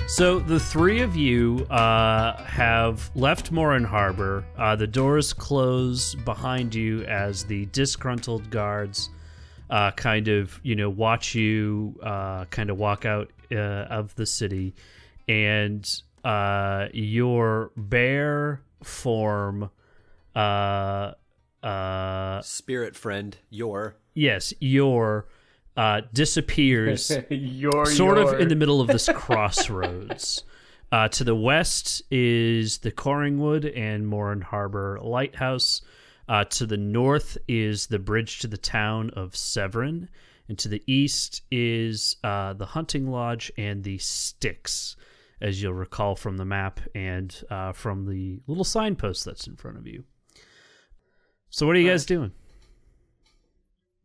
So the three of you have left Morin Harbor. The doors close behind you as the disgruntled guards kind of, watch you kind of walk out of the city. And your bear form... spirit friend, Yes, disappears sort of in the middle of this crossroads. To the west is the Coringwood and Morin Harbor Lighthouse. To the north is the bridge to the town of Severin. And to the east is the hunting lodge and the sticks, as you'll recall from the map and from the little signpost that's in front of you. So what are you guys doing?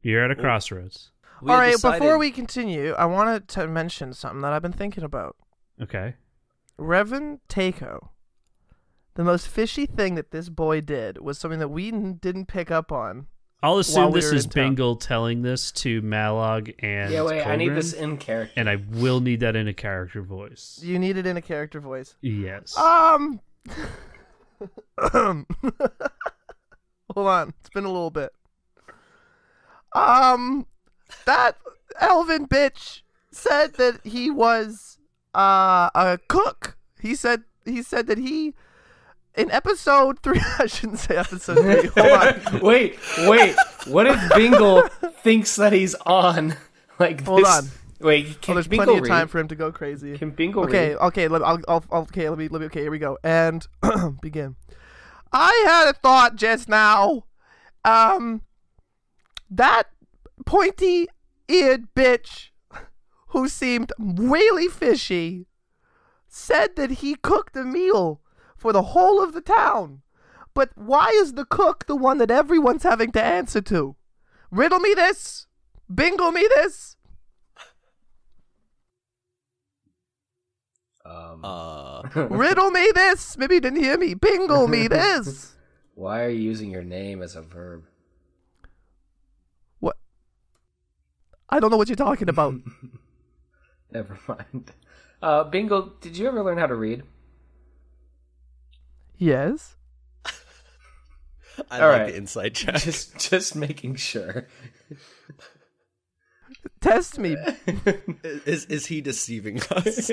You're at a crossroads. All right, before we continue, I wanted to mention something that I've been thinking about. Okay. Reverend Takeo. The most fishy thing that this boy did was something that we didn't pick up on. I'll assume this is Bingle telling this to Malog and wait, Colgren, I need this in character. And I will need that in a character voice. You need it in a character voice? Yes. Hold on. It's been a little bit. That elven bitch said that he was a cook. He said that he in episode 3. I shouldn't say episode 3. Hold on. Wait. What if Bingle thinks that he's on like Hold this? on. Wait, can there's Bingle plenty of read? time for him to go crazy. Can Bingle read? Okay, let me okay, here we go. And begin. I had a thought just now. That pointy-eared bitch who seemed really fishy said that he cooked a meal for the whole of the town. But why is the cook the one that everyone's having to answer to? Riddle me this. Bingle me this. Riddle me this. Maybe you didn't hear me. Bingle me this. Why are you using your name as a verb? What? I don't know what you're talking about. Never mind. Bingle, did you ever learn how to read? Yes. I like the inside check. Just making sure. Test me. Is he deceiving us?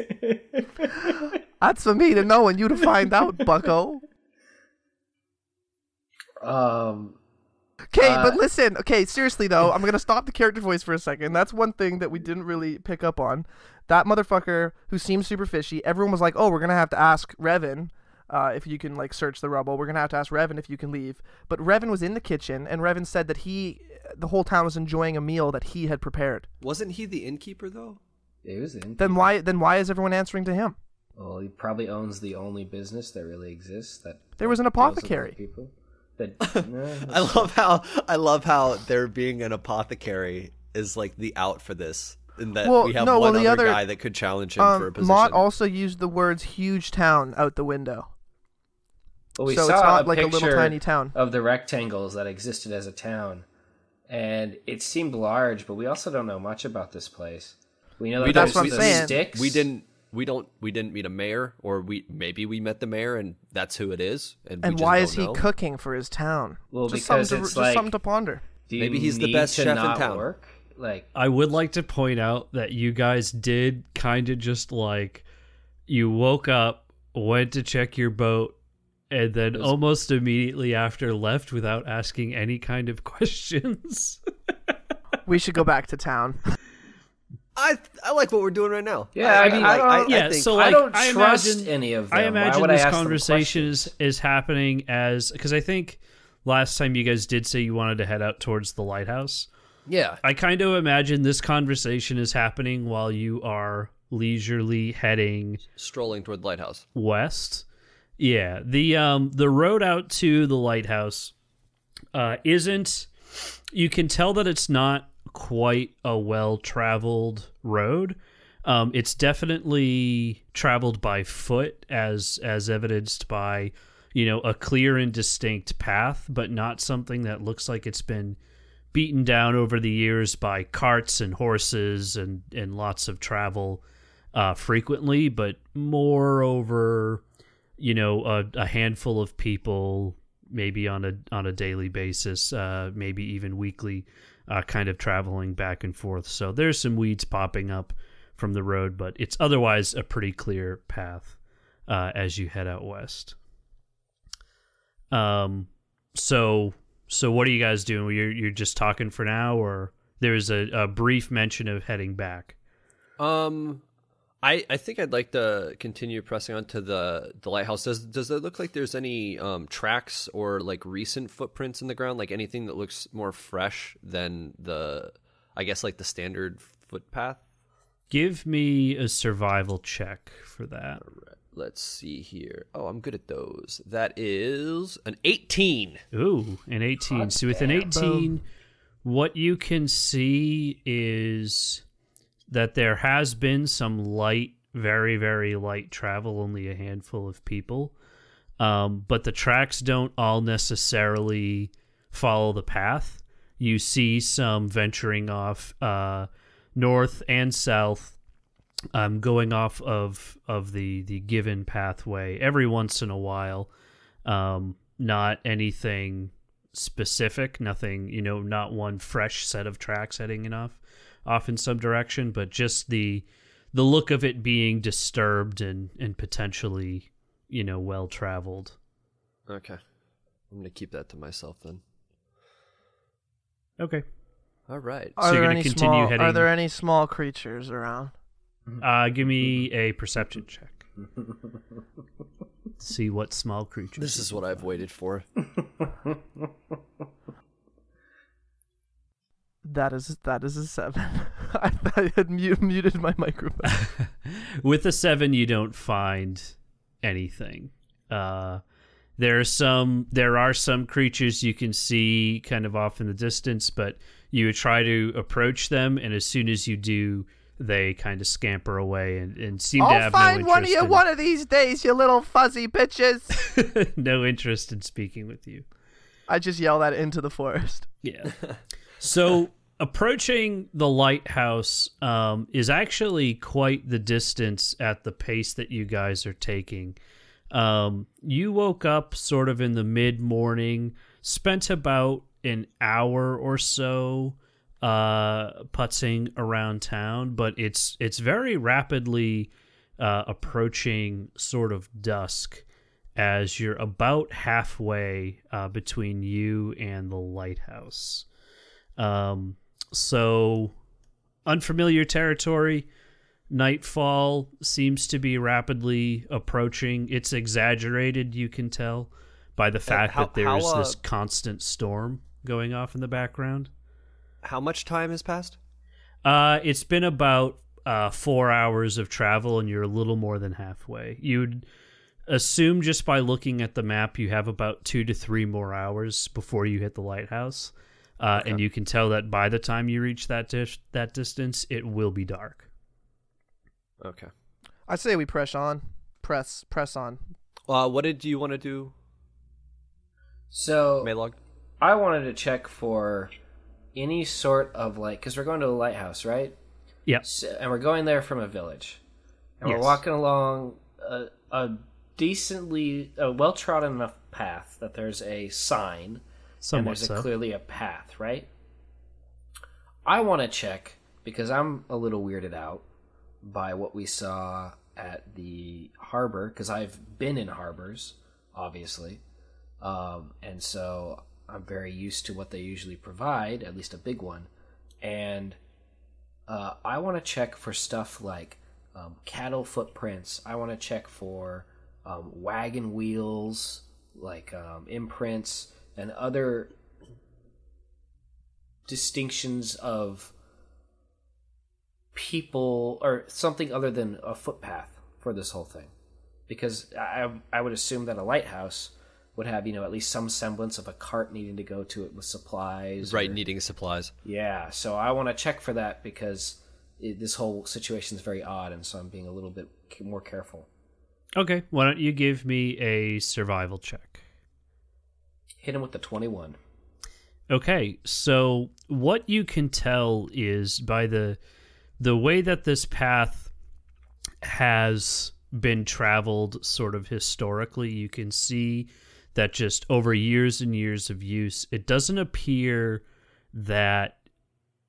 That's for me to know and you to find out, bucko. Okay, but listen. Okay, seriously though, I'm gonna stop the character voice for a second. That's one thing that we didn't really pick up on. That motherfucker who seems super fishy. Everyone was like, "Oh, we're gonna have to ask Revan if you can like search the rubble. We're gonna have to ask Revan if you can leave." But Revan was in the kitchen, and Revan said that the whole town was enjoying a meal that he had prepared. Wasn't he the innkeeper though? Yeah, he was the innkeeper. Then why is everyone answering to him? Well, he probably owns the only business that really exists. There was an apothecary. People. I love how there being an apothecary is like the out for this, and that we have one other guy that could challenge him for a position. Mott also used the words "huge town" out the window. Well, we so saw it's not a like a little picture tiny town of the rectangles that existed as a town, and it seemed large, but we also don't know much about this place. We know that that's what I'm there's saying. Sticks. We didn't meet a mayor, or maybe we met the mayor and that's who it is. And why is he cooking for his town? Well, just because something it's just something to ponder. Maybe he's the best chef in town. Work? Like, I would like to point out that you guys did kind of just like you woke up, went to check your boat, and then almost immediately after left without asking any kind of questions. We should go back to town. I like what we're doing right now. Yeah, I don't trust imagine, any of them. I imagine this conversation is happening because I think last time you guys did say you wanted to head out towards the lighthouse. Yeah. I kind of imagine this conversation is happening while you are leisurely strolling toward the lighthouse west. Yeah, the road out to the lighthouse isn't. You can tell that it's not quite a well-traveled road. It's definitely traveled by foot, as evidenced by a clear and distinct path, but not something that looks like it's been beaten down over the years by carts and horses and lots of travel frequently, but more over, a handful of people, maybe on a daily basis, maybe even weekly, kind of traveling back and forth. So there's some weeds popping up from the road, but it's otherwise a pretty clear path as you head out west. So what are you guys doing? You're just talking for now, or there's a brief mention of heading back? I think I'd like to continue pressing on to the lighthouse. Does it look like there's any tracks or like recent footprints in the ground, like anything that looks more fresh than the standard footpath? Give me a survival check for that. All right, let's see here. Oh, I'm good at those. That is an 18. Ooh, an 18. God so with an 18, what you can see is that there has been some light, very, very light travel, only a handful of people. But the tracks don't all necessarily follow the path. You see some venturing off north and south, going off of the given pathway every once in a while. Not anything specific, nothing, not one fresh set of tracks heading off in some direction, but just the look of it being disturbed and potentially, well traveled. Okay. I'm going to keep that to myself then. Okay. All right. Are there any small creatures around? Give me a perception check. See what small creatures. This is what I've waited for. That is a 7. I had muted my microphone. With a 7, you don't find anything. There are some creatures you can see kind of off in the distance, but you would try to approach them, and as soon as you do, they kind of scamper away and seem to have no interest. I'll find one of you one of these days, you little fuzzy bitches. No interest in speaking with you. I just yell that into the forest. Yeah. So approaching the lighthouse is actually quite the distance at the pace that you guys are taking. You woke up sort of in the mid-morning, spent about an hour or so putzing around town, but it's very rapidly approaching sort of dusk as you're about halfway between you and the lighthouse. So unfamiliar territory. Nightfall seems to be rapidly approaching. It's exaggerated, you can tell, by the fact that there's this constant storm going off in the background. How much time has passed? It's been about 4 hours of travel, and you're a little more than halfway. You'd assume just by looking at the map you have about 2 to 3 more hours before you hit the lighthouse. Okay. And you can tell that by the time you reach that distance, it will be dark. Okay. I say we press on. Press on. What did you want to do? So, Maylog? I wanted to check for any sort of because we're going to the lighthouse, right? Yeah. So, and we're going there from a village. And yes. We're walking along a decently, well-trodden enough path that there's a sign. Somewhat and there's clearly a path, right? I want to check, because I'm a little weirded out by what we saw at the harbor, because I've been in harbors, obviously. And so I'm very used to what they usually provide, at least a big one. And I want to check for stuff like cattle footprints. I want to check for wagon wheels, like imprints, and other distinctions of people or something other than a footpath for this whole thing. Because I would assume that a lighthouse would have, at least some semblance of a cart needing to go to it with supplies. Right, needing supplies. Yeah, so I want to check for that because this whole situation is very odd, and so I'm being a little bit more careful. Okay, why don't you give me a survival check? Hit him with the 21. Okay, so what you can tell is by the way that this path has been traveled sort of historically. You can see that just over years and years of use, it doesn't appear that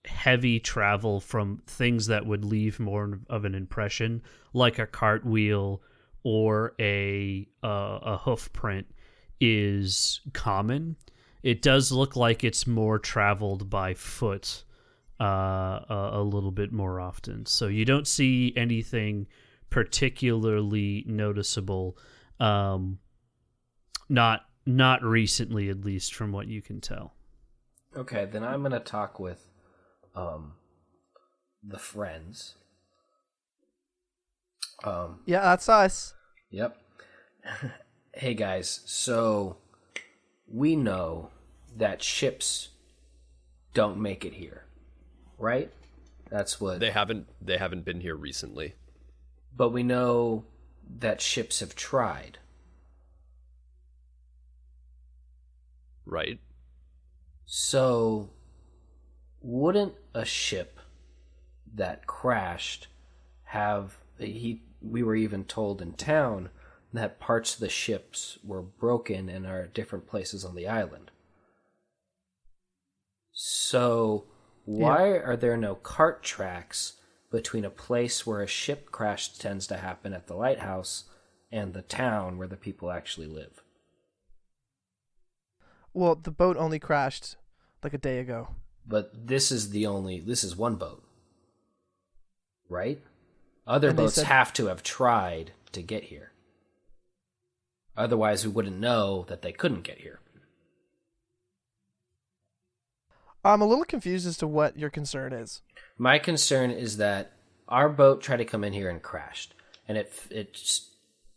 heavy travel from things that would leave more of an impression, like a cartwheel or a hoof print, is common. It does look like it's more traveled by foot a little bit more often. So you don't see anything particularly noticeable, not recently, at least from what you can tell. Okay, then I'm gonna talk with the friends. Yeah, that's us. Yep. Hey guys, so we know that ships don't make it here, right? That's what they haven't been here recently. But we know that ships have tried. Right. So wouldn't a ship that crashed have we were even told in town that parts of the ships were broken and are at different places on the island. So why are there no cart tracks between a place where a ship crash tends to happen at the lighthouse and the town where the people actually live? Well, the boat only crashed like a day ago. But this is one boat, right? Other boats have to have tried to get here. Otherwise, we wouldn't know that they couldn't get here. I'm a little confused as to what your concern is. My concern is that our boat tried to come in here and crashed. And it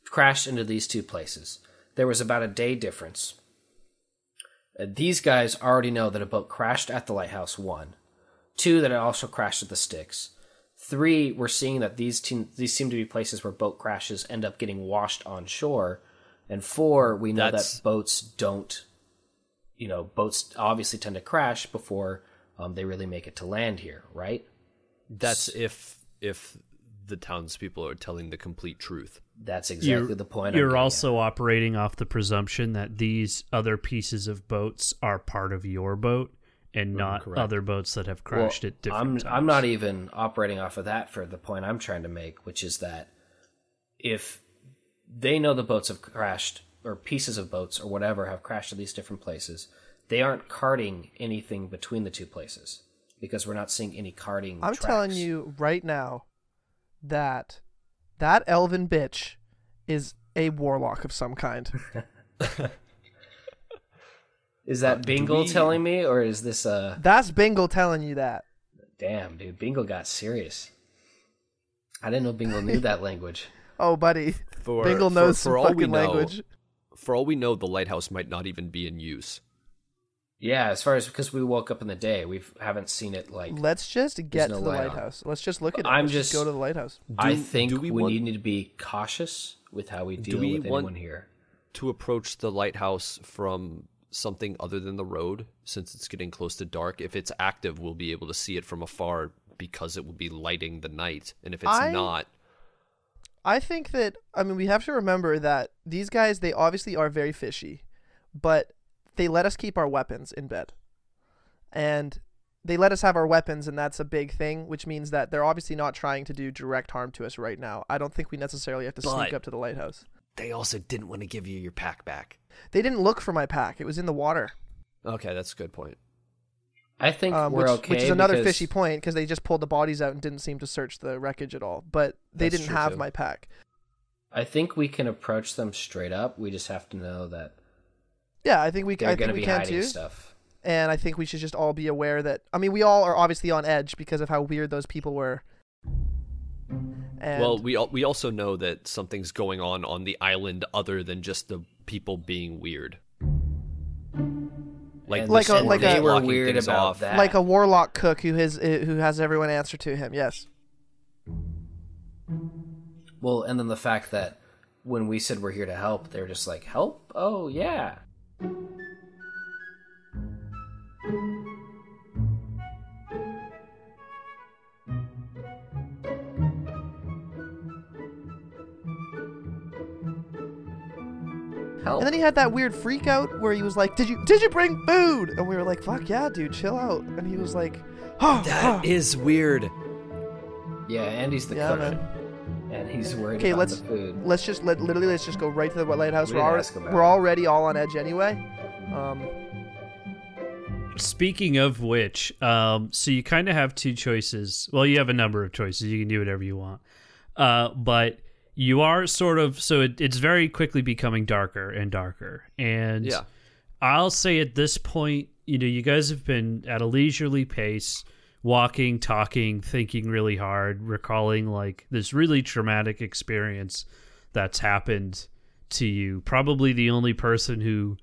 crashed into these two places. There was about a day difference. These guys already know that a boat crashed at the lighthouse, 1. 2, that it also crashed at the Sticks. 3, we're seeing that these seem to be places where boat crashes end up getting washed on shore. And 4, we know that boats don't, boats obviously tend to crash before they really make it to land here, right? That's if the townspeople are telling the complete truth. That's exactly the point. You're also operating off the presumption that these other pieces of boats are part of your boat and not other boats that have crashed at different times. I'm not even operating off of that for the point I'm trying to make, which is that if they know the boats have crashed, or pieces of boats or whatever have crashed at these different places, they aren't carting anything between the two places because we're not seeing any carting I'm tracks. telling you right now that elven bitch is a warlock of some kind. Is that Bingle telling me, or is this That's Bingle telling you that. Damn, dude, Bingle got serious. I didn't know Bingle knew that language. Oh, buddy. Bingle knows some fucking language. For all we know, the lighthouse might not even be in use. Yeah, as far as because we woke up in the day, we haven't seen it. Let's just get to the lighthouse. Let's just look at it. Let's just go to the lighthouse. I think we need to be cautious with how we deal with anyone here. To approach the lighthouse from something other than the road, since it's getting close to dark. If it's active, we'll be able to see it from afar because it will be lighting the night. And if it's not, I think that we have to remember that these guys, they obviously are very fishy, but they let us keep our weapons in bed. And they let us have our weapons, and that's a big thing, which means that they're obviously not trying to do direct harm to us right now. I don't think we necessarily have to sneak up to the lighthouse. They also didn't want to give you your pack back. They didn't look for my pack. It was in the water. Okay, that's a good point. I think we're okay. Which is another fishy point, because they just pulled the bodies out and didn't seem to search the wreckage at all. But they didn't have my pack. I think we can approach them straight up. We just have to know that. Yeah, I think we can too. Stuff. And I think we should just all be aware that we all are obviously on edge because of how weird those people were. And we also know that something's going on the island other than just the people being weird. They were weird about that. Like a warlock cook who has everyone answer to him. Yes. Well, and then the fact that when we said we're here to help, they're just like, help? Oh yeah. help. And then he had that weird freak out where he was like, did you bring food? And we were like, fuck yeah, dude, chill out. And he was like, that is weird. Yeah, Andy's the cook. Man. And he's worried about the food. Let's just go right to the Lighthouse. We're already all on edge anyway. Speaking of which, so you kind of have two choices. Well, you have a number of choices. You can do whatever you want. But you are sort of, so it's very quickly becoming darker and darker. And yeah. I'll say at this point, you guys have been at a leisurely pace, walking, talking, thinking really hard, recalling like this really traumatic experience that's happened to you. Probably the only person who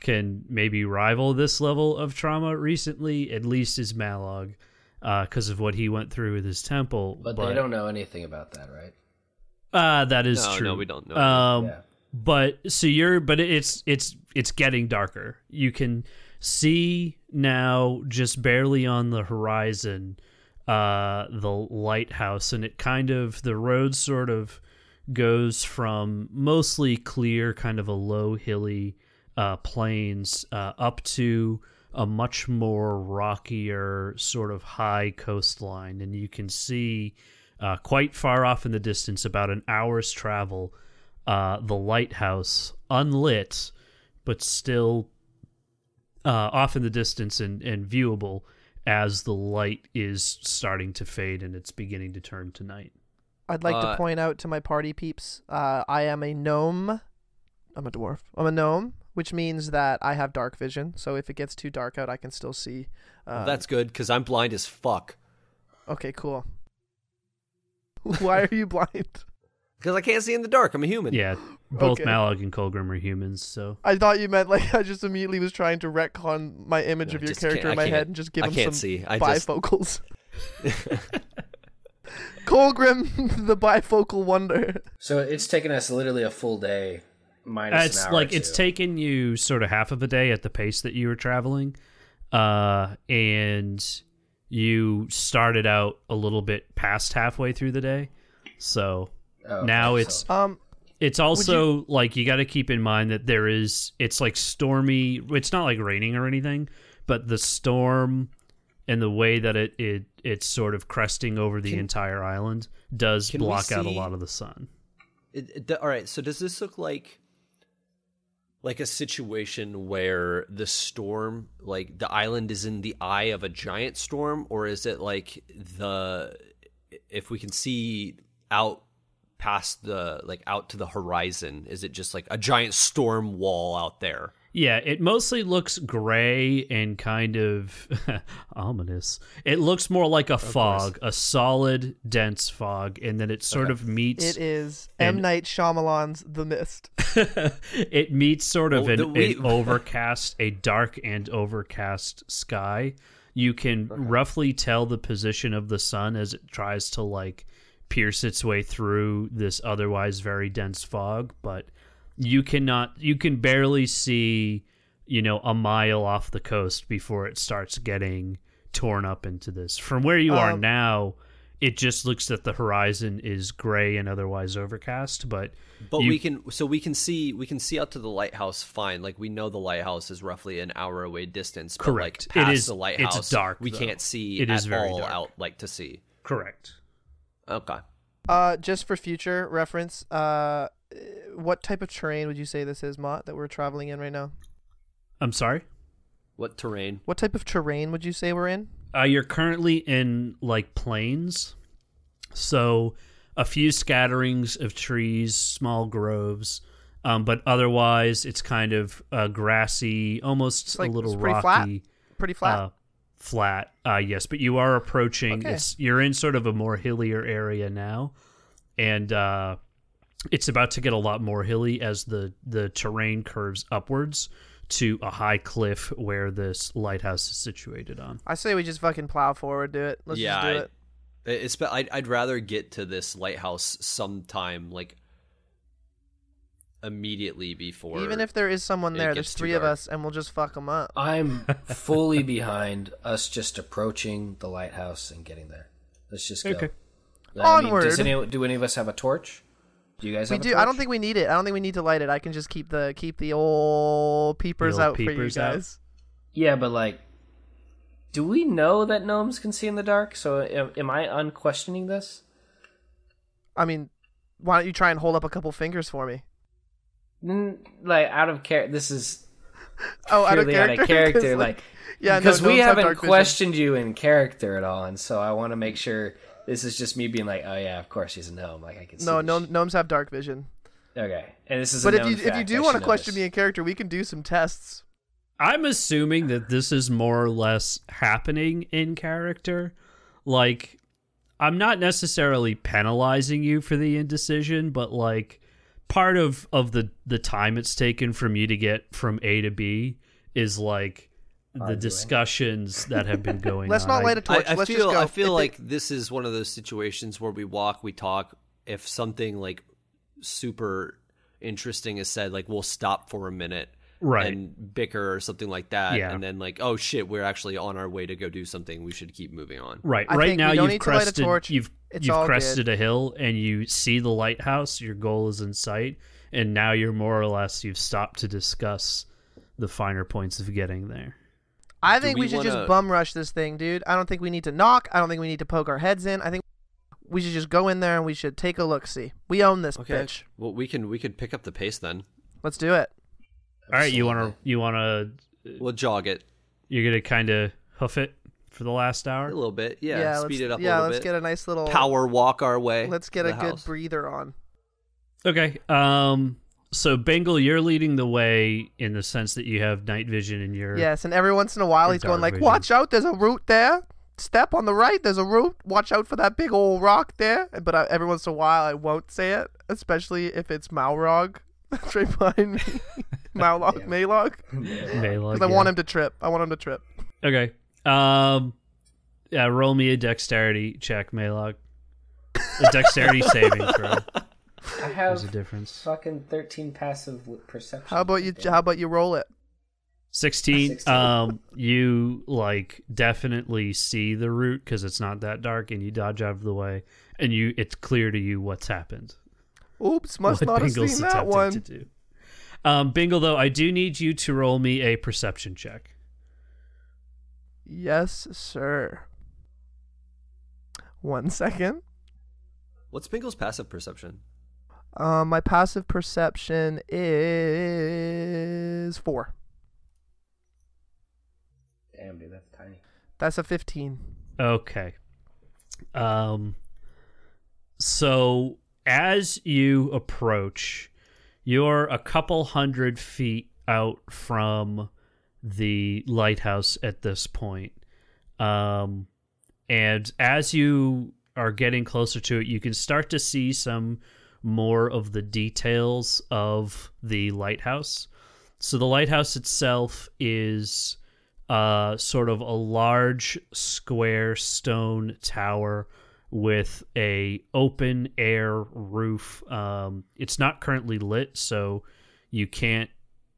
can maybe rival this level of trauma recently, at least, is Malog, because of what he went through with his temple. But they don't know anything about that, right? That is true. No, we don't know. Yeah. But it's getting darker. You can see now, just barely on the horizon, the lighthouse, and it kind of, the road sort of goes from mostly clear, kind of a low hilly plains up to a much more rockier sort of high coastline, and you can see quite far off in the distance, about an hour's travel, the lighthouse, unlit but still off in the distance and viewable as the light is starting to fade and it's beginning to turn to night. I'd like to point out to my party peeps, I am a gnome. I'm a dwarf. I'm a gnome, which means that I have dark vision. So if it gets too dark out, I can still see. That's good, because I'm blind as fuck. Okay, cool. Why are you blind? Because I can't see in the dark. I'm a human. Yeah, both Malog and Colgrim are humans, so... I thought you meant, like, I just immediately was trying to retcon my image of your character in my head and just give him some bifocals. Colgrim, the bifocal wonder. So it's taken us literally a full day, minus an hour. It's taken you sort of half of a day at the pace that you were traveling, and you started out a little bit past halfway through the day, so now it's also like, you got to keep in mind that it's like stormy. It's not like raining or anything, but the storm and the way that it's sort of cresting over the entire island does block out a lot of the sun. All right, so does this look like a situation where the storm, like the island is in the eye of a giant storm, or is it like if we can see out past out to the horizon, is it just like a giant storm wall out there? Yeah, it mostly looks gray and kind of ominous. It looks more like a fog, a solid, dense fog, and then it sort of meets... It is M. Night Shyamalan's The Mist. It meets sort of an overcast, a dark and overcast sky. You can roughly tell the position of the sun as it tries to, like, pierce its way through this otherwise very dense fog, but... You can barely see, a mile off the coast before it starts getting torn up into this. From where you are now, it just looks that the horizon is gray and otherwise overcast, but we can see out to the lighthouse fine. Like, we know the lighthouse is roughly an hour away distance, but correct. Like past the lighthouse, it's dark. We can't see it is very all dark. Out like to see. Correct. Okay. Just for future reference, what type of terrain would you say this is, Mott, that we're traveling in right now? I'm sorry? What terrain? What type of terrain would you say we're in? You're currently in, like, plains. So, a few scatterings of trees, small groves, but otherwise it's kind of grassy, almost a little rocky. Pretty flat? Flat, yes. But you are approaching, you're in sort of a more hillier area now, and... it's about to get a lot more hilly as the terrain curves upwards to a high cliff where this lighthouse is situated on. I say we just fucking plow forward, do it. Let's just do it. I'd rather get to this lighthouse sometime, like, immediately before. Even if there is someone there, there's three of us, and we'll just fuck them up. I'm fully behind us just approaching the lighthouse and getting there. Let's just go. Okay. Onward. Do any of us have a torch? Do you guys We have a do. torch? I don't think we need it. I don't think we need to light it. I can just keep the old peepers out for you guys. Yeah, but like, do we know that gnomes can see in the dark? So am I unquestioning this? I mean, why don't you try and hold up a couple fingers for me? Like, out of character. This is out of purely character. Out of character, like, yeah, because no, we gnomes have haven't dark vision. questioned you in character at all, and so I want to make sure this is just me being like, oh yeah, of course she's a gnome. Like I can see. No, gnomes have dark vision. Okay, and this is. But a if known you fact, do I want to should question know me in character, we can do some tests. I'm assuming that this is more or less happening in character. Like, I'm not necessarily penalizing you for the indecision, but like part of the time it's taken from you to get from A to B is like the discussions that have been going Let's on. not light a torch. I Let's feel just go. I feel like this is one of those situations where we walk, we talk. If something like super interesting is said, like we'll stop for a minute, Right. and bicker or something like that, Yeah. and then like, oh shit, we're actually on our way to go do something. We should keep moving on. Right. I Right think now we don't you've need to light a crested torch. you've It's all crested a hill and you see the lighthouse, your goal is in sight, and now you're more or less you've stopped to discuss the finer points of getting there. I think we we should wanna- just bum rush this thing, dude. I don't think we need to knock. I don't think we need to poke our heads in. I think we should just go in there and we should take a look. See, we own this Okay. bitch. Well, we could pick up the pace then. Let's do it. All right, you wanna We'll jog it you're gonna kind of hoof it for the last hour. a little bit. Yeah, speed it up a little bit. let's get a nice little Power walk our way. Let's get to a the good house. breather on. Okay. So Bengal, you're leading the way in the sense that you have night vision in your Yes, and every once in a while Your he's going dark like, vision. "Watch out! There's a root there. Step on the right. There's a root. Watch out for that big old rock there." But every once in a while I won't say it, especially if it's Malrog. That's right behind me. Malog, Maylog. Maylog, Because I want him to trip. Okay. Yeah, roll me a dexterity check, Maylog. A dexterity saving throw. I There's have a difference. fucking 13 passive perception. How about you roll it? 16. 16. You like definitely see the root because it's not that dark, and you dodge out of the way, and it's clear to you what's happened. Oops, must What not have Bingle's seen that attempting one. to do. Bingle, though, I do need you to roll me a perception check. Yes, sir. 1 second. What's Bingle's passive perception? My passive perception is 4. Damn, dude, that's tiny. That's a 15. Okay. So as you approach, you're a couple 100 feet out from the lighthouse at this point. And as you are getting closer to it, you can start to see some more of the details of the lighthouse. So the lighthouse itself is sort of a large square stone tower with a open air roof. It's not currently lit, so you can't,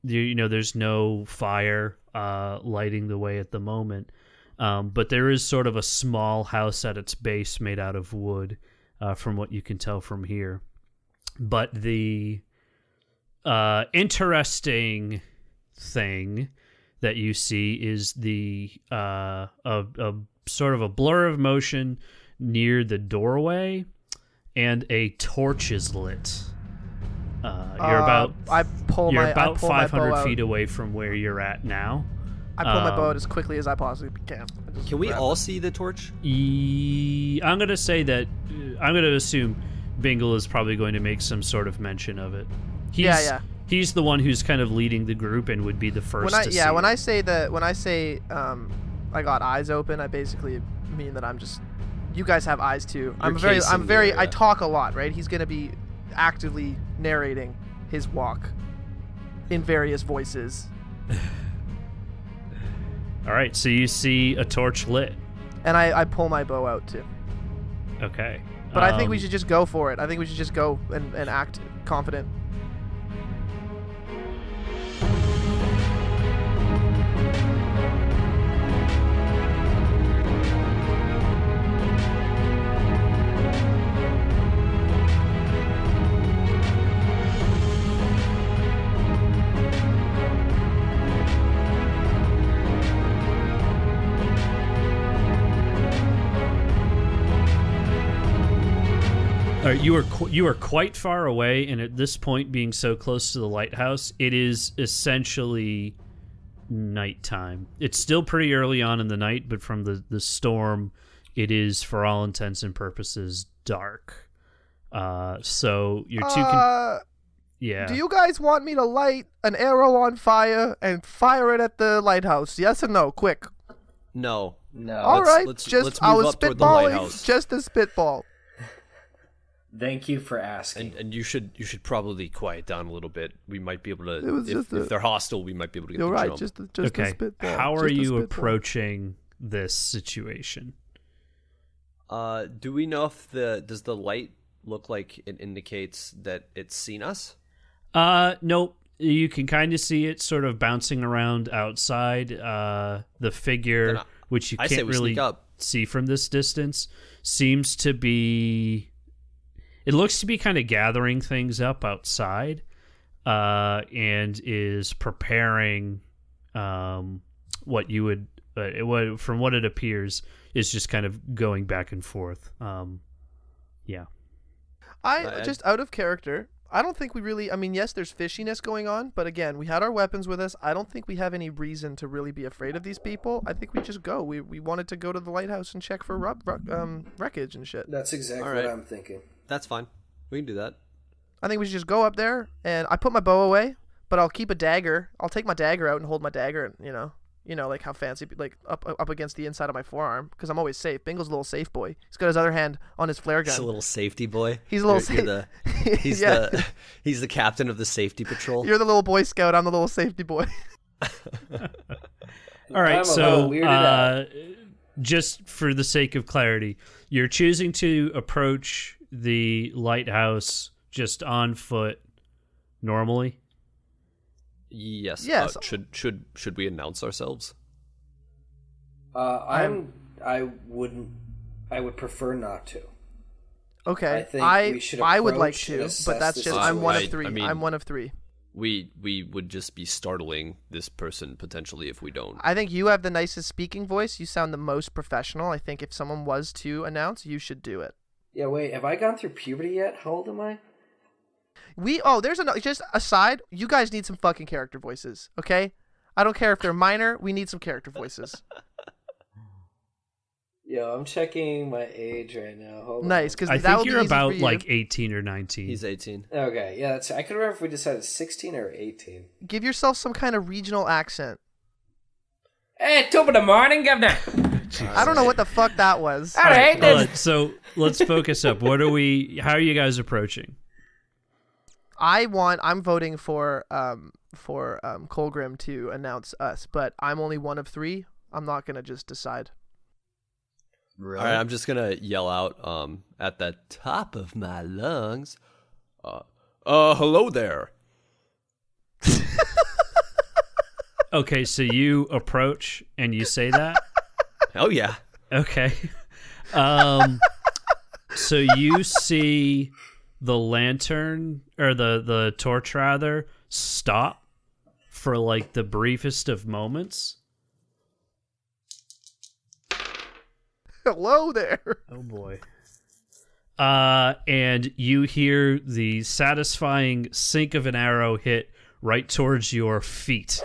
there's no fire lighting the way at the moment. But there is sort of a small house at its base made out of wood, from what you can tell from here. But the interesting thing that you see is the a sort of a blur of motion near the doorway, and a torch is lit. You're about I pull my 500 bow feet out. away from where you're at now. I pull my bow out as quickly as I possibly can. I just Can we grab all it. see the torch? I'm going to say that I'm going to assume Bingle is probably going to make some sort of mention of it. Yeah. He's the one who's kind of leading the group and would be the first to see when it. I say I got eyes open, I basically mean that I'm just, you guys have eyes too. You're casing the area. I talk a lot, right? He's gonna be actively narrating his walk in various voices. All right, so you see a torch lit. And I pull my bow out too. Okay. But I think we should just go for it. I think we should just go and act confident. You are quite far away, and at this point, being so close to the lighthouse, it is essentially nighttime. It's still pretty early on in the night, but from the storm, it is, for all intents and purposes, dark. So you're yeah. Do you guys want me to light an arrow on fire and fire it at the lighthouse? Yes or no? Quick. No. All right. Let's I move was up toward the spitballing. lighthouse. Just a spitball. Thank you for asking. And you should probably quiet down a little bit. We might be able It to. was If, just if they're hostile, we might be able to get You're the right. jump. Just Okay. a spitball. How are Just a you spitball. approaching this situation? Do we know if does the light look like it indicates that it's seen us? Nope. You can kind of see it sort of bouncing around outside. The figure, which you can't really see from this distance, seems to be... It looks to be kind of gathering things up outside, and is preparing what you would... from what it appears, is just kind of going back and forth. Yeah. Just out of character, I don't think we really... I mean, yes, there's fishiness going on, but again, we had our weapons with us. I don't think we have any reason to really be afraid of these people. I think we just go. We wanted to go to the lighthouse and check for wreckage and shit. That's exactly what I'm thinking. That's fine. We can do that. I think we should just go up there, and I put my bow away, but I'll keep a dagger. I'll take my dagger out and hold my dagger, and you know, like how fancy, like up against the inside of my forearm, because I'm always safe. Bingo's a little safe boy. He's got his other hand on his flare gun. He's a little safety boy. He's a little He's the captain of the safety patrol. You're the little Boy Scout. I'm the little safety boy. All right, so just for the sake of clarity, you're choosing to approach the lighthouse just on foot normally? Yes. Yes. Should we announce ourselves? I would prefer not to. Okay. I think we should I would like approach to, and but that's assess just the I'm one of situation. three. I mean- I'm one of three. We would just be startling this person potentially if we don't. I think you have the nicest speaking voice. You sound the most professional. I think if someone was to announce, you should do it. Yeah, wait, have I gone through puberty yet? How old am I? There's another, just aside, you guys need some fucking character voices, okay? I don't care if they're minor, we need some character voices. Yo, I'm checking my age right now. Hold Nice, on. because I that think would you're be easy about for you. like 18 or 19. He's 18. Okay, yeah, I couldn't remember if we decided 16 or 18. Give yourself some kind of regional accent. Hey, top of the morning, governor. I don't know what the fuck that was. All right, then. So let's focus up. How are you guys approaching? I'm voting for Colgrim to announce us, but I'm only one of three. I'm not gonna just decide. Really? All right, I'm just gonna yell out at the top of my lungs. Hello there. Okay, so you approach and you say that? Oh yeah. Okay. So you see the lantern or the torch rather stop for like the briefest of moments. Hello there. Oh boy. And you hear the satisfying sink of an arrow hit right towards your feet.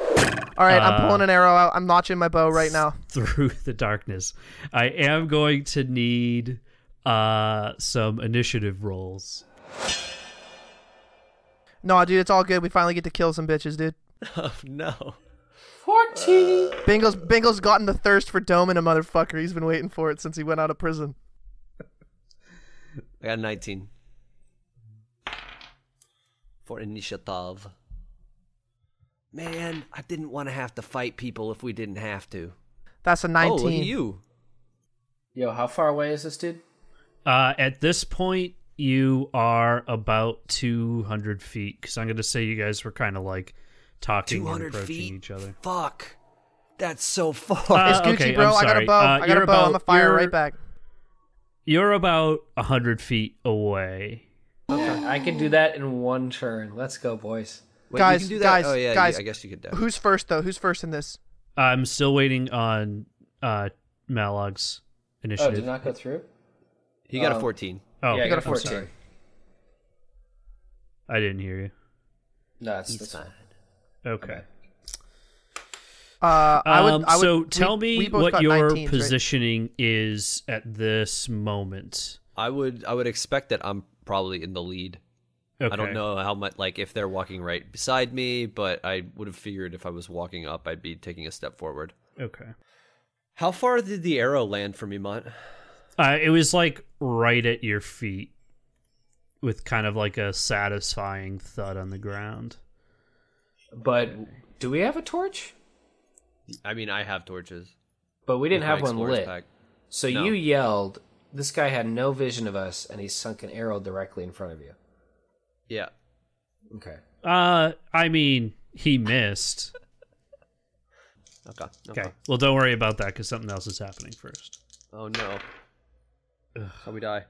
All right, I'm pulling an arrow out. I'm notching my bow right now. Through the darkness. I am going to need some initiative rolls. No, dude, it's all good. We finally get to kill some bitches, dude. Oh no. 14. Bingo's gotten the thirst for doming a motherfucker. He's been waiting for it since he went out of prison. I got 19. For initiative. Man, I didn't want to have to fight people if we didn't have to. That's a 19. Oh, look at you. Yo, how far away is this dude? At this point, you are about 200 feet, because I'm going to say you guys were kind of like talking and approaching each other. Fuck. That's so far. It's Gucci, okay, bro. I'm I got a sorry. bow. I got You're a bow. I'm about- gonna fire you're- right back. You're about 100 feet away. Okay. I can do that in one turn. Let's go, boys. Wait, Guys, you can do that? guys, Oh, yeah, guys. I guess you could do. Who's first though? Who's first in this? I'm still waiting on Malog's Oh, initiative. did not go through? He got a 14. Oh, Yeah, I I'm got a sorry. 14. I didn't hear you. No, that's fine. Okay. I would. Tell we me both what got your 19s, right? positioning is at this moment. I would expect that I'm probably in the lead. Okay. I don't know how much, like, if they're walking right beside me, but I would have figured if I was walking up, I'd be taking a step forward. Okay. How far did the arrow land from you, Mont? It was like right at your feet, with kind of like a satisfying thud on the ground. But do we have a torch? I mean, I have torches. But we didn't With my have one explorer's lit. pack. So No. you yelled. This guy had no vision of us, and he sunk an arrow directly in front of you. Yeah. Okay. I mean, he missed. Okay. Well, don't worry about that because something else is happening first. Oh, no. How we die?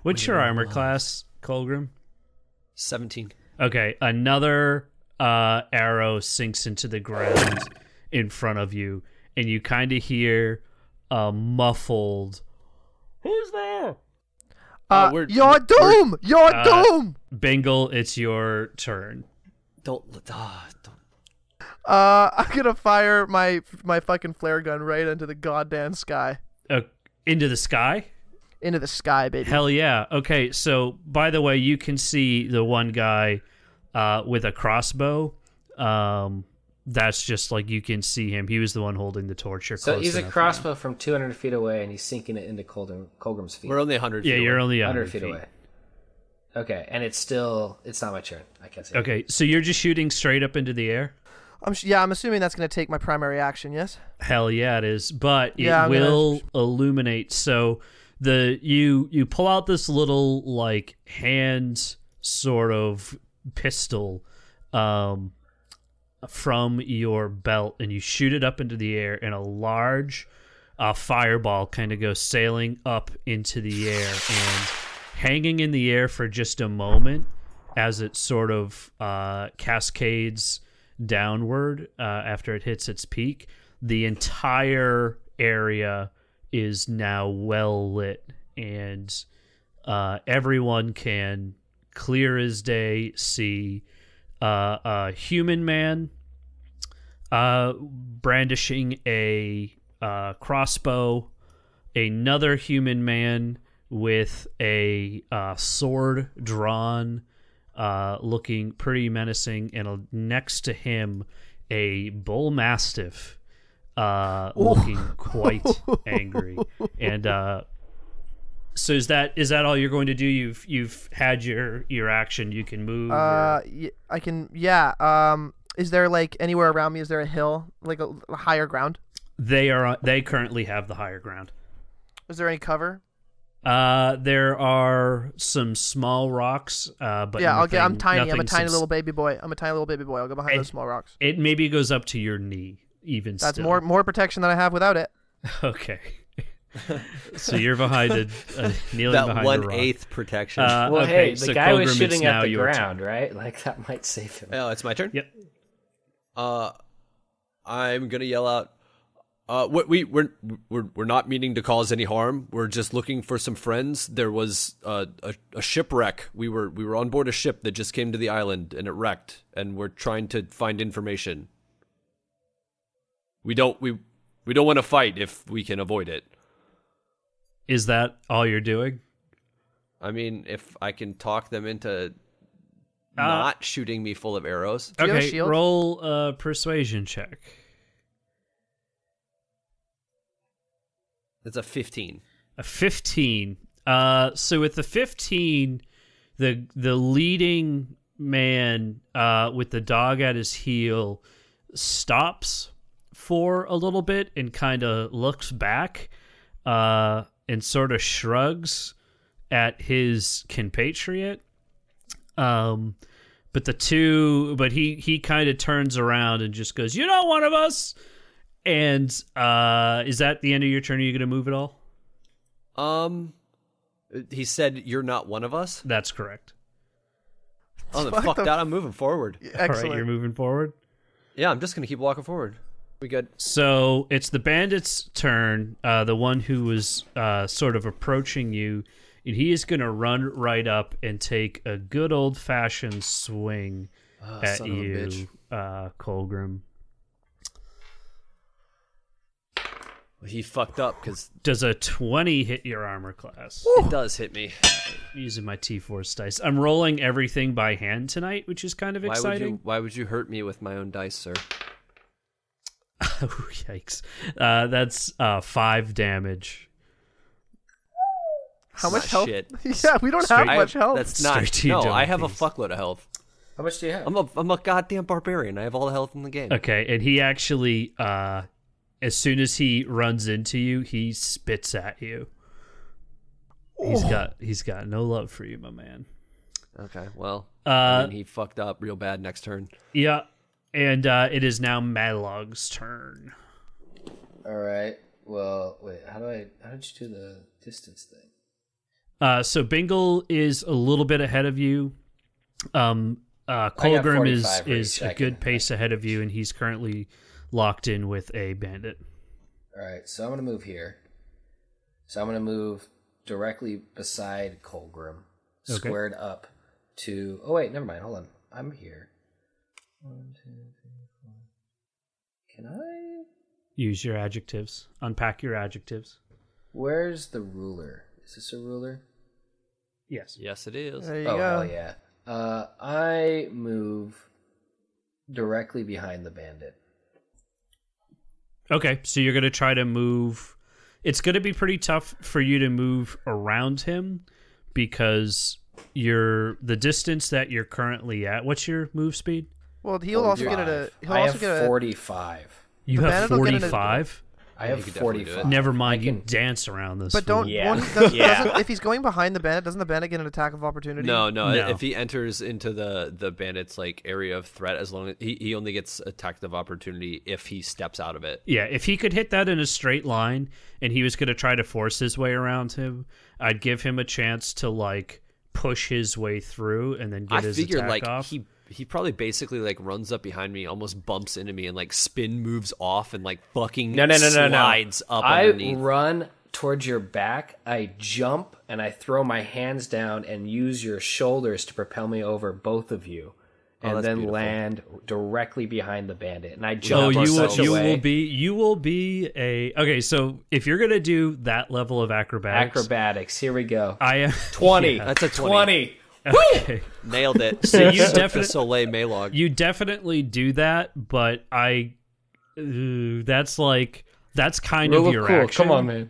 What's your armor class, Colgrim? 17. Okay, another arrow sinks into the ground in front of you, and you kind of hear a muffled, "Who's there?" You're doom! You're doom! Bingle, it's your turn. Don't. I'm gonna fire my fucking flare gun right into the goddamn sky. Into the sky? Into the sky, baby. Hell yeah. Okay, so by the way, you can see the one guy with a crossbow. That's just like you can see him. He was the one holding the torch. You're So close he's a enough crossbow from 200 feet away, and he's sinking it into Colgrim's feet. We're only 100 feet Yeah, you're away. only 100 feet away. Okay, and it's not my turn. I can't see. Okay, so you're just shooting straight up into the air? I'm assuming that's gonna take my primary action. Yes. Hell yeah, it is. But it Yeah, I'm will gonna- illuminate. So you pull out this little like hand sort of pistol from your belt, and you shoot it up into the air, and a large fireball kind of goes sailing up into the air and hanging in the air for just a moment as it sort of cascades downward after it hits its peak. The entire area is now well lit, and everyone can clear as day see a human man brandishing a crossbow, another human man with a sword drawn, looking pretty menacing, and next to him a bull mastiff looking quite angry. And so is that all you're going to do? You've had your action. You can move. I can. Yeah. Is there like anywhere around me? Is there a hill, like a higher ground? They currently have the higher ground. Is there any cover? There are some small rocks, but yeah, nothing, I'm tiny. I'm a tiny subs- little baby boy. I'll go behind those small rocks. It maybe goes up to your knee, even. That's still. more protection than I have without it. Okay. So you're behind kneeling that behind a rock. 1/8 protection. Well, Okay, hey, the so guy was Colgrim, shooting it's at now the your ground, right? Like that might save him. Oh, it's my turn. Yep. I'm gonna yell out. We're not meaning to cause any harm. We're just looking for some friends. There was a shipwreck. We were on board a ship that just came to the island and it wrecked, and we're trying to find information. We don't want to fight if we can avoid it. Is that all you're doing? I mean, if I can talk them into not shooting me full of arrows. Do you have a Okay, shield? roll a persuasion check. It's a 15. A 15. So with the 15, the leading man with the dog at his heel stops for a little bit and kind of looks back and sort of shrugs at his compatriot. But he kind of turns around and just goes, "You're not one of us." And is that the end of your turn? Are you going to move at all? He said, "You're not one of us." That's correct. Oh, then fuck that! I'm moving forward. Excellent. All right, you're moving forward. Yeah, I'm just gonna keep walking forward. We good? So it's the bandit's turn. The one who was sort of approaching you and he is going to run right up and take a good old-fashioned swing at you, Colgrim. He fucked up because... Does a 20 hit your armor class? It does hit me. Using my T-Force dice. I'm rolling everything by hand tonight, which is kind of exciting. Why would you hurt me with my own dice, sir? Oh, yikes. That's 5 damage. How much health? Shit. Yeah, we don't have much health. That's not... No, I have a fuckload of health. How much do you have? I'm a goddamn barbarian. I have all the health in the game. Okay, and he actually... as soon as he runs into you, he spits at you. He's got no love for you, my man. Okay, well, he fucked up real bad next turn. Yeah, and it is now Madlog's turn. All right. Well, wait. How did you do the distance thing? So Bingle is a little bit ahead of you. Colgrim is a good pace ahead of you, and he's currently locked in with a bandit. All right, so I'm going to move here. So I'm going to move directly beside Colgrim, squared up to... Oh, wait, never mind. Hold on. I'm here. 1, 2, 3, 4. Can I... Use your adjectives. Unpack your adjectives. Where's the ruler? Is this a ruler? Yes. Yes, it is. There you go. Hell yeah. I move directly behind the bandit. Okay, so you're going to try to move... It's going to be pretty tough for you to move around him because the distance that you're currently at... What's your move speed? Well, he'll also get a... I have 45. You have 45? I have 45. Never mind, you dance around this. But fool. if he's going behind the bandit, doesn't the bandit get an attack of opportunity? No. If he enters into the bandit's like area of threat, as long as he only gets attack of opportunity if he steps out of it. Yeah, if he could hit that in a straight line and he was going to try to force his way around him, I'd give him a chance to like push his way through and then get his attack off. He probably basically like runs up behind me, almost bumps into me, and like spin moves off and like fucking slides up underneath. I run towards your back, I jump, and I throw my hands down and use your shoulders to propel me over both of you, and then beautiful. Land directly behind the bandit. And I jump you will be a... Okay, so if you're going to do that level of acrobatics... Here we go. I am 20. Yeah. That's a 20. Okay. Nailed it. So you definitely Soleil Maylog. You definitely do that, but that's kind of your action. Come on, man.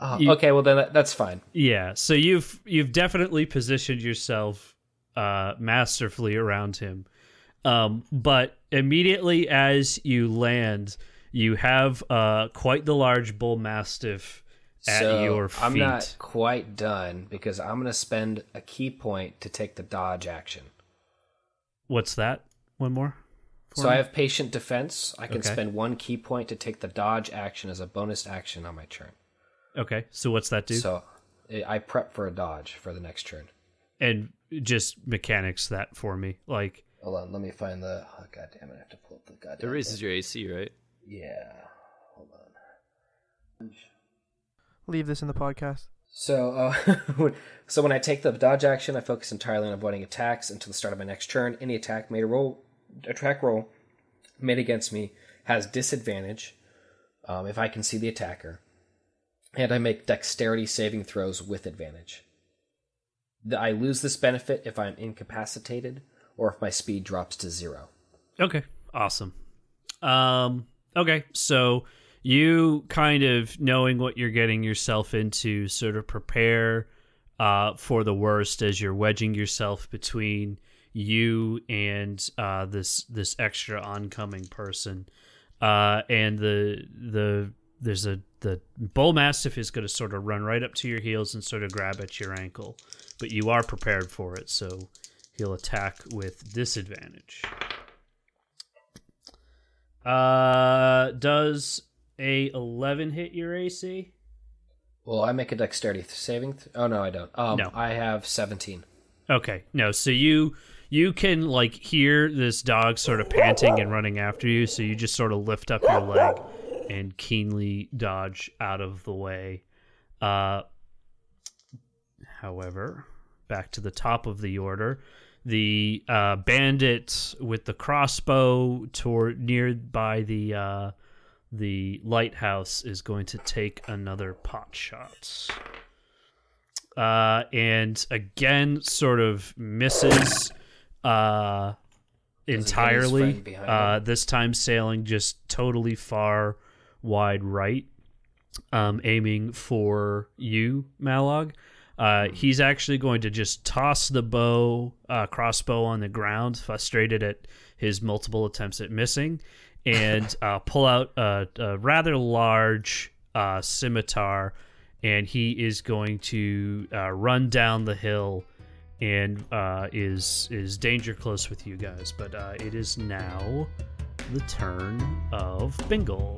Okay, well then that's fine. Yeah. So you've definitely positioned yourself masterfully around him. But immediately as you land, you have quite the large bull mastiff at your feet. I'm not quite done because I'm going to spend a key point to take the dodge action. What's that? One more? I have patient defense. I can spend 1 key point to take the dodge action as a bonus action on my turn. Okay, so what's that do? So I prep for a dodge for the next turn. And just mechanics that for me. Like, hold on, let me find the... Oh, God damn it, I have to pull up the goddamn... It raises your AC, right? Yeah. Hold on. Leave this in the podcast. So when I take the dodge action, I focus entirely on avoiding attacks until the start of my next turn. Any attack roll made against me has disadvantage if I can see the attacker, and I make dexterity saving throws with advantage. I lose this benefit if I'm incapacitated or if my speed drops to 0. Okay, awesome. Okay, so you kind of knowing what you're getting yourself into, sort of prepare for the worst as you're wedging yourself between you and this extra oncoming person, and the bull mastiff is going to sort of run right up to your heels and sort of grab at your ankle, but you are prepared for it, so he'll attack with disadvantage. Does a 11 hit your AC? Well, I make a dexterity saving. Oh no, I don't. No. I have 17. Okay, no. So you can like hear this dog sort of panting and running after you. So you just sort of lift up your leg and keenly dodge out of the way. however, back to the top of the order, the bandit with the crossbow nearby the lighthouse is going to take another pot shot. And again, sort of misses entirely. This time sailing just totally far wide right, aiming for you, Malog. He's actually going to just toss the crossbow on the ground, frustrated at his multiple attempts at missing, and pull out a rather large scimitar, and he is going to run down the hill and is danger close with you guys. But it is now the turn of Bingle.